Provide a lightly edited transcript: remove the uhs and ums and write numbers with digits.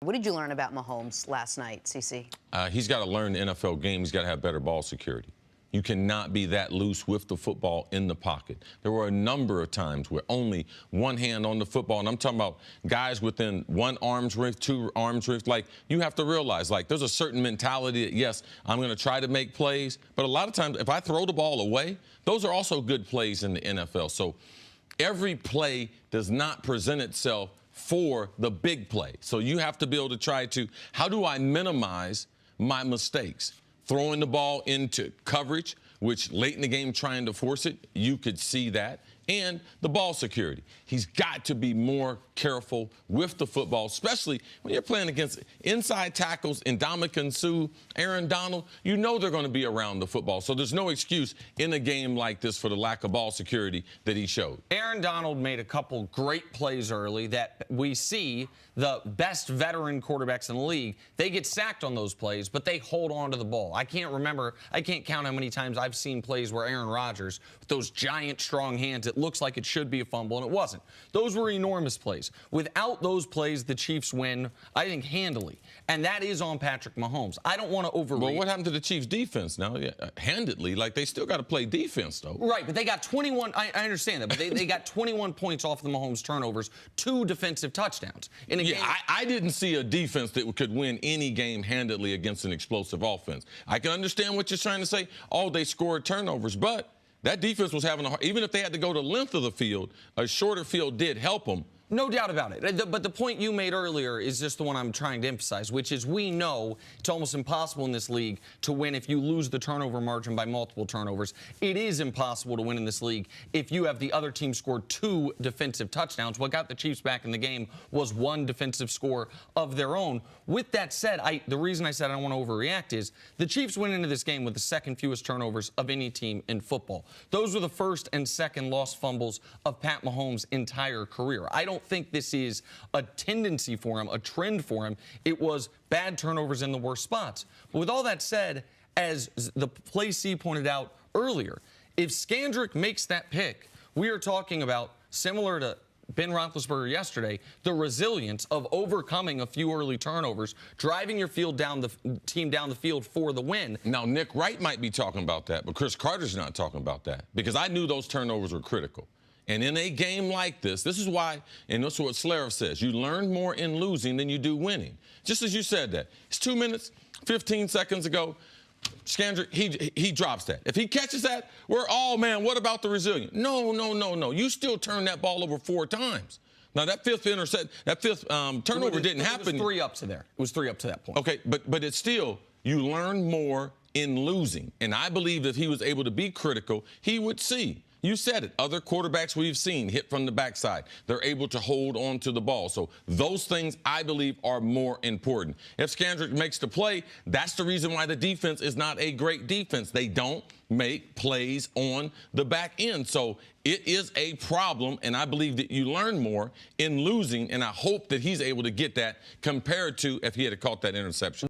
What did you learn about Mahomes last night, CC? He's got to learn the NFL game. He's got to have better ball security. You cannot be that loose with the football in the pocket. There were a number of times where only one hand on the football, and I'm talking about guys within one arm's width, two arms' width. Like, you have to realize, like, there's a certain mentality that, yes, I'm going to try to make plays, but a lot of times if I throw the ball away, those are also good plays in the NFL. So every play does not present itself for the big play. So you have to be able to try to, how do I minimize my mistakes? Throwing the ball into coverage, which late in the game trying to force it, you could see that. And the ball security. He's got to be more careful with the football, especially when you're playing against inside tackles, Ndamukong Suh, Aaron Donald. You know they're going to be around the football. So there's no excuse in a game like this for the lack of ball security that he showed. Aaron Donald made a couple great plays early that we see the best veteran quarterbacks in the league. They get sacked on those plays, but they hold on to the ball. I can't count how many times I've seen plays where Aaron Rodgers, with those giant, strong hands, it looks like it should be a fumble, and it wasn't. Those were enormous plays. Without those plays, the Chiefs win, I think, handily. And that is on Patrick Mahomes. I don't want to overreach. Well, what happened to the Chiefs' defense now? Yeah, handedly, like, they still got to play defense, though. Right, but they got 21. I understand that, but they got 21 points off of the Mahomes turnovers, 2 defensive touchdowns. In a game. I didn't see a defense that could win any game handedly against an explosive offense. I can understand what you're trying to say. Oh, they scored turnovers, but that defense was having even if they had to go the length of the field, a shorter field did help them. No doubt about it. But the point you made earlier is just the one I'm trying to emphasize, which is we know it's almost impossible in this league to win if you lose the turnover margin by multiple turnovers. It is impossible to win in this league if you have the other team score 2 defensive touchdowns. What got the Chiefs back in the game was 1 defensive score of their own. With that said, the reason I said I don't want to overreact is the Chiefs went into this game with the second fewest turnovers of any team in football. Those were the first and second lost fumbles of Pat Mahomes' entire career. I don't think this is a tendency for him, a trend for him. It was bad turnovers in the worst spots. But with all that said, as the play C pointed out earlier, if Scandrick makes that pick, we are talking about, similar to Ben Roethlisberger yesterday, the resilience of overcoming a few early turnovers, driving your team down the field for the win. Now, Nick Wright might be talking about that, but Cris Carter's not talking about that, because I knew those turnovers were critical. And in a game like this is why, and this is what Slav says, you learn more in losing than you do winning. Just as you said that. It's 2 minutes, 15 seconds ago. Scandrick, he drops that. If he catches that, we're all, man, what about the resilience? No. You still turn that ball over 4 times. Now, that fifth turnover didn't happen. It was 3 up to there. It was 3 up to that point. Okay, but it's still, you learn more in losing. And I believe if he was able to be critical, he would see. You said it. Other quarterbacks we've seen hit from the backside. They're able to hold on to the ball. So those things, I believe, are more important. If Scandrick makes the play, that's the reason why the defense is not a great defense. They don't make plays on the back end. So it is a problem, and I believe that you learn more in losing, and I hope that he's able to get that compared to if he had caught that interception.